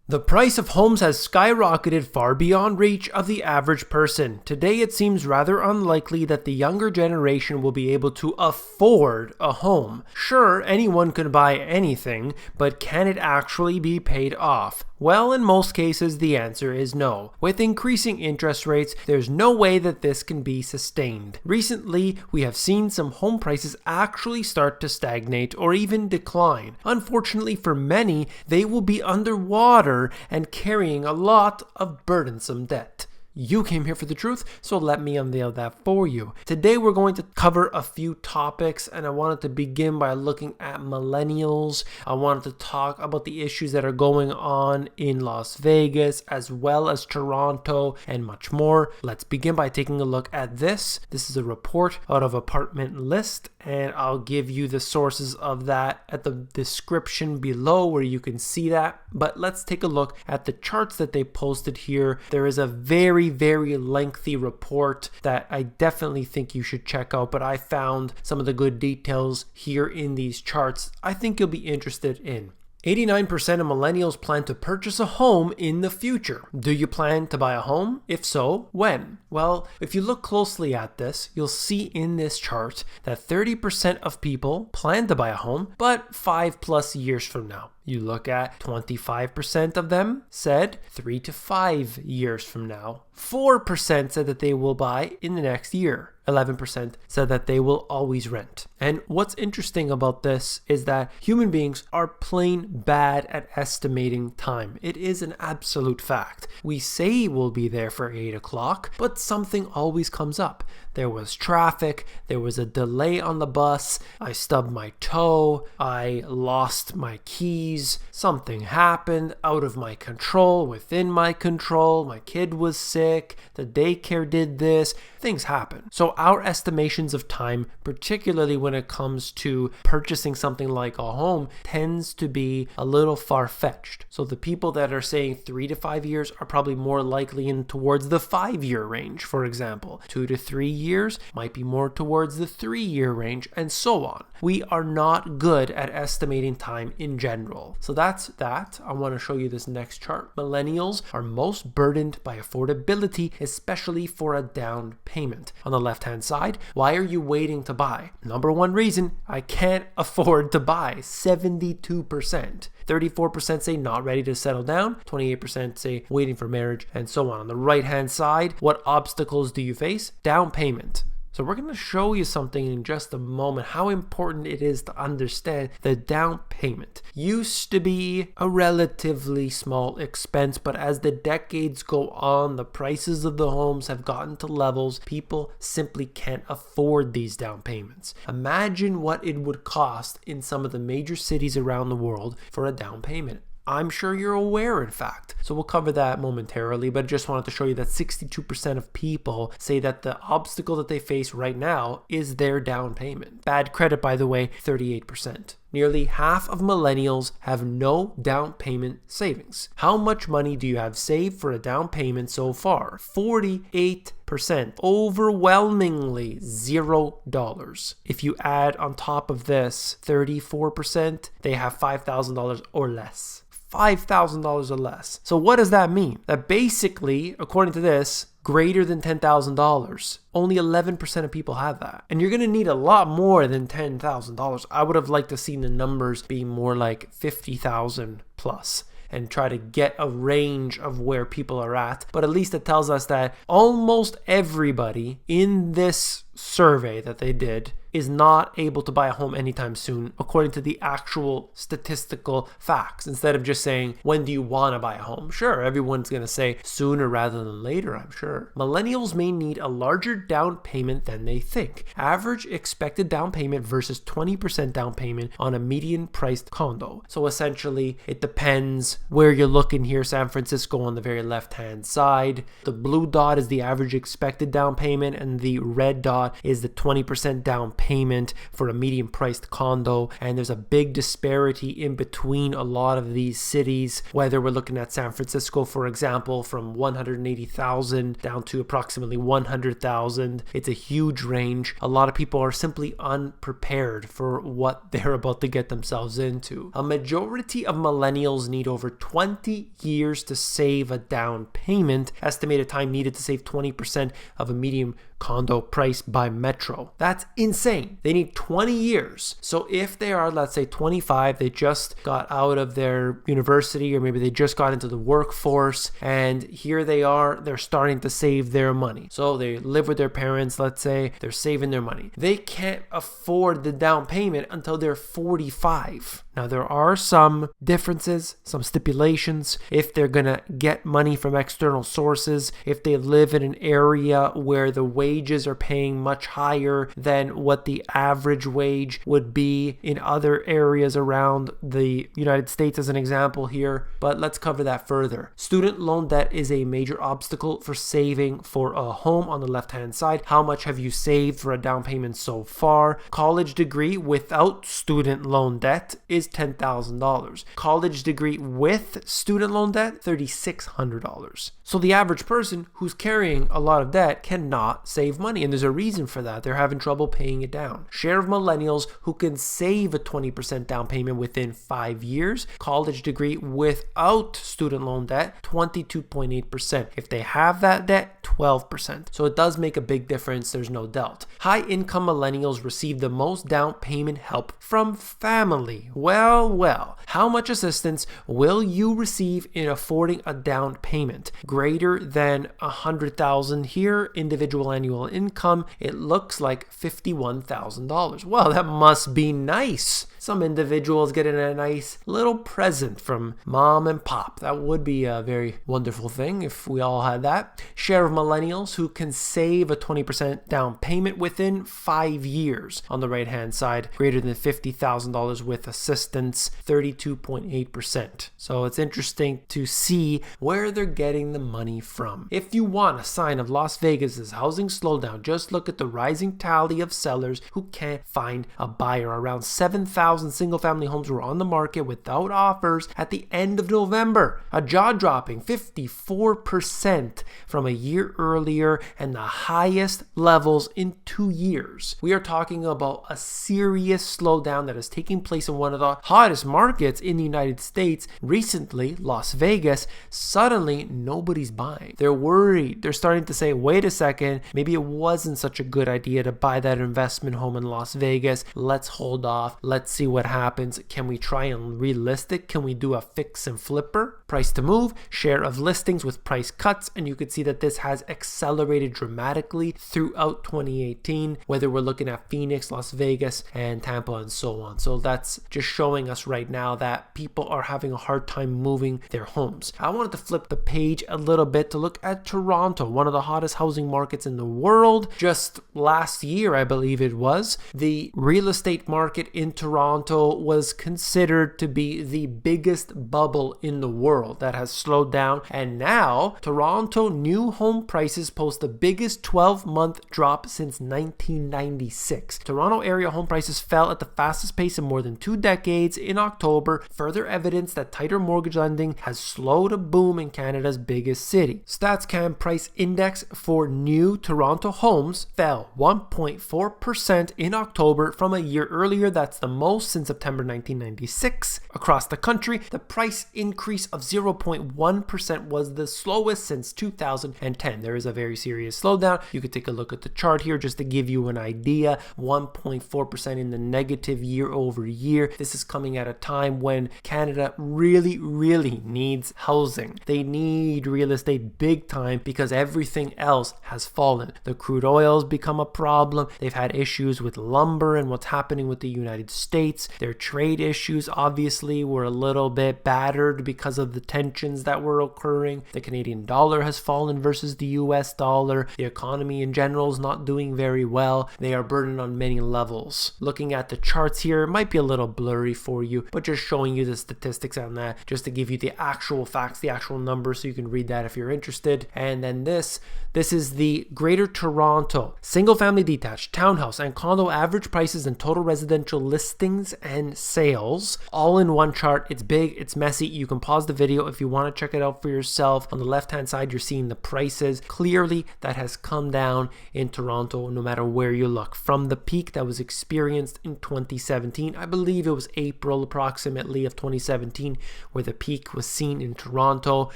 The price of homes has skyrocketed far beyond reach of the average person. Today it seems rather unlikely that the younger generation will be able to afford a home. Sure, anyone can buy anything, but can it actually be paid off? Well, in most cases, the answer is no. With increasing interest rates, there's no way that this can be sustained. Recently, we have seen some home prices actually start to stagnate or even decline. Unfortunately for many, they will be underwater and carrying a lot of burdensome debt. You came here for the truth, so let me unveil that for you. Today we're going to cover a few topics, and I wanted to begin by looking at millennials. I wanted to talk about the issues that are going on in Las Vegas, as well as Toronto, and much more. Let's begin by taking a look at this. This is a report out of Apartment List, and I'll give you the sources of that at the description below where you can see that. But let's take a look at the charts that they posted here. There is a very lengthy report that I definitely think you should check out, but I found some of the good details here in these charts I think you'll be interested in. 89% of millennials plan to purchase a home in the future. Do you plan to buy a home? If so, when? Well, if you look closely at this, you'll see in this chart that 30% of people plan to buy a home, but 5+ years from now. You look at 25% of them said 3 to 5 years from now. 4% said that they will buy in the next year. 11% said that they will always rent. And what's interesting about this is that human beings are plain bad at estimating time. It is an absolute fact. We say we'll be there for 8 o'clock, but something always comes up. There was traffic, there was a delay on the bus, I stubbed my toe, I lost my keys, something happened out of my control, within my control, my kid was sick, the daycare did this, things happen. So our estimations of time, particularly when it comes to purchasing something like a home, tends to be a little far-fetched. So the people that are saying 3 to 5 years are probably more likely in towards the 5-year range, for example. 2 to 3 years might be more towards the 3-year range, and so on. We are not good at estimating time in general. So that's that. I want to show you this next chart. Millennials are most burdened by affordability, especially for a down payment. On the left-hand side, why are you waiting to buy? Number one reason, I can't afford to buy. 72%. 34% say not ready to settle down. 28% say waiting for marriage, and so on. On the right-hand side, what obstacles do you face? Down payment. So we're going to show you something in just a moment, how important it is to understand the down payment. Used to be a relatively small expense, but as the decades go on, the prices of the homes have gotten to levels people simply can't afford these down payments. Imagine what it would cost in some of the major cities around the world for a down payment. I'm sure you're aware, in fact. So we'll cover that momentarily, but I just wanted to show you that 62% of people say that the obstacle that they face right now is their down payment. Bad credit, by the way, 38%. Nearly half of millennials have no down payment savings. How much money do you have saved for a down payment so far? 48%. Overwhelmingly $0. If you add on top of this 34%, they have $5,000 or less. $5,000 or less. So what does that mean? That basically, according to this, greater than $10,000. Only 11% of people have that. And you're going to need a lot more than $10,000. I would have liked to see the numbers be more like 50,000 plus and try to get a range of where people are at. But at least it tells us that almost everybody in this survey that they did is not able to buy a home anytime soon, according to the actual statistical facts. Instead of just saying, when do you want to buy a home? Sure, everyone's going to say sooner rather than later, I'm sure. Millennials may need a larger down payment than they think. Average expected down payment versus 20% down payment on a median priced condo. So essentially, it depends where you're looking here. San Francisco on the very left-hand side. The blue dot is the average expected down payment, and the red dot lot is the 20% down payment for a medium priced condo. And there's a big disparity in between a lot of these cities, whether we're looking at San Francisco, for example, from 180,000 down to approximately 100,000. It's a huge range. A lot of people are simply unprepared for what they're about to get themselves into. A majority of millennials need over 20 years to save a down payment. Estimated time needed to save 20% of a medium condo price by Metro. That's insane. They need 20 years. So if they are, let's say 25, they just got out of their university, or maybe they just got into the workforce, and here they are, they're starting to save their money. So they live with their parents, let's say, they're saving their money. They can't afford the down payment until they're 45. Now, there are some differences, some stipulations. If they're going to get money from external sources, if they live in an area where the wages are paying much higher than what the average wage would be in other areas around the United States, as an example here. But let's cover that further. Student loan debt is a major obstacle for saving for a home on the left-hand side. How much have you saved for a down payment so far? College degree without student loan debt is $10,000. College degree with student loan debt, $3,600. So the average person who's carrying a lot of debt cannot save money, and there's a reason for that. They're having trouble paying it down. Share of millennials who can save a 20% down payment within 5 years. College degree without student loan debt, 22.8%. If they have that debt, 12%. So it does make a big difference, there's no doubt. High income millennials receive the most down payment help from family. Well, how much assistance will you receive in affording a down payment? Greater than $100,000 here, individual annual income, it looks like $51,000. Well, that must be nice. Some individuals getting a nice little present from mom and pop. That would be a very wonderful thing if we all had that. Share of millennials who can save a 20% down payment within 5 years. On the right hand side, greater than $50,000 with assistance, 32.8%. So it's interesting to see where they're getting the money from. If you want a sign of Las Vegas's housing slowdown, just look at the rising tally of sellers who can't find a buyer. Around 7,000 single-family homes were on the market without offers at the end of November, a jaw-dropping 54% from a year earlier and the highest levels in 2 years. We are talking about a serious slowdown that is taking place in one of the hottest markets in the United States. Recently, Las Vegas, suddenly nobody's buying. They're worried. They're starting to say, wait a second, maybe it wasn't such a good idea to buy that investment home in Las Vegas. Let's hold off. Let's see what happens. Can we try and relist it? Can we do a fix and flipper? Price to move, share of listings with price cuts, and you could see that this has accelerated dramatically throughout 2018, whether we're looking at Phoenix, Las Vegas, and Tampa, and so on. So that's just showing us right now that people are having a hard time moving their homes. I wanted to flip the page a little bit to look at Toronto, one of the hottest housing markets in the world. Just last year, I believe it was, the real estate market in Toronto was considered to be the biggest bubble in the world. That has slowed down, and now Toronto new home prices post the biggest 12-month drop since 1996. Toronto area home prices fell at the fastest pace in more than 2 decades in October, further evidence that tighter mortgage lending has slowed a boom in Canada's biggest city. StatsCan price index for new Toronto homes fell 1.4% in October from a year earlier. That's the most since September 1996. Across the country, the price increase of 0.1% was the slowest since 2010. There is a very serious slowdown. You could take a look at the chart here just to give you an idea. 1.4% in the negative year over year. This is coming at a time when Canada really needs housing. They need real estate big time because everything else has fallen. The crude oil has become a problem. They've had issues with lumber and what's happening with the United States. Their trade issues obviously were a little bit battered because of the tensions that were occurring. The Canadian dollar has fallen versus the US dollar. The economy in general is not doing very well. They are burdened on many levels. Looking at the charts here, it might be a little blurry blurry for you, but just showing you the statistics on that, just to give you the actual facts, the actual numbers, so you can read that if you're interested. And then this is the Greater Toronto single family detached townhouse and condo average prices and total residential listings and sales, all in one chart. It's big, it's messy. You can pause the video if you want to check it out for yourself. On the left hand side, you're seeing the prices. Clearly that has come down in Toronto no matter where you look, from the peak that was experienced in 2017. I believe it was April approximately of 2017 where the peak was seen in Toronto.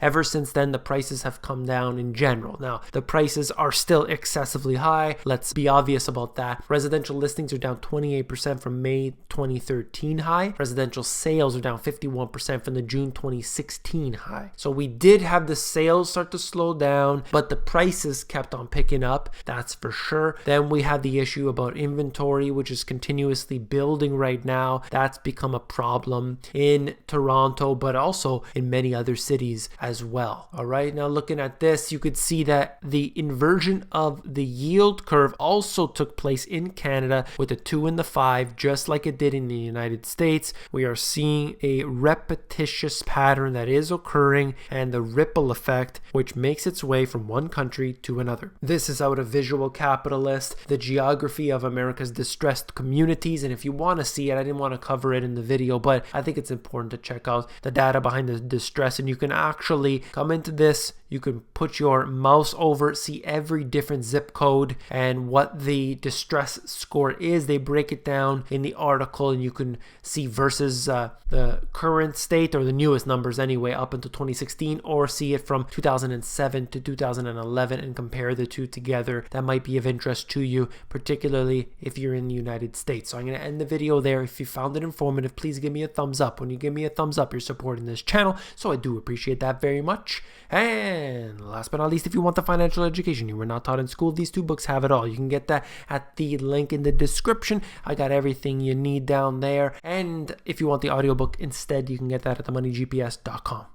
Ever since then, the prices have come down in general. Now, the prices are still excessively high. Let's be obvious about that. Residential listings are down 28% from May 2013 high. Residential sales are down 51% from the June 2016 high. So we did have the sales start to slow down, but the prices kept on picking up. That's for sure. Then we had the issue about inventory, which is continuously building right now. That's become a problem in Toronto, but also in many other cities as well. All right, now looking at this, you could see that the inversion of the yield curve also took place in Canada with the 2 and the 5, just like it did in the United States. We are seeing a repetitious pattern that is occurring, and the ripple effect, which makes its way from one country to another. This is out of Visual Capitalist, the geography of America's distressed communities. And if you want to see it, I didn't want to cover it in the video, but I think it's important to check out the data behind the distress. And you can actually come into this, you can put your mouse over, see every different zip code and what the distress score is. They break it down in the article, and you can see versus the current state, or the newest numbers anyway, up until 2016, or see it from 2007 to 2011 and compare the two together. That might be of interest to you, particularly if you're in the United States. So I'm going to end the video there. If you found it informative, please give me a thumbs up. When you give me a thumbs up, you're supporting this channel, so I do appreciate that very much. And last but not least, if you want the financial education you were not taught in school, these 2 books have it all. You can get that at the link in the description. I got everything you need down there. And if you want the audiobook instead, you can get that at themoneygps.com.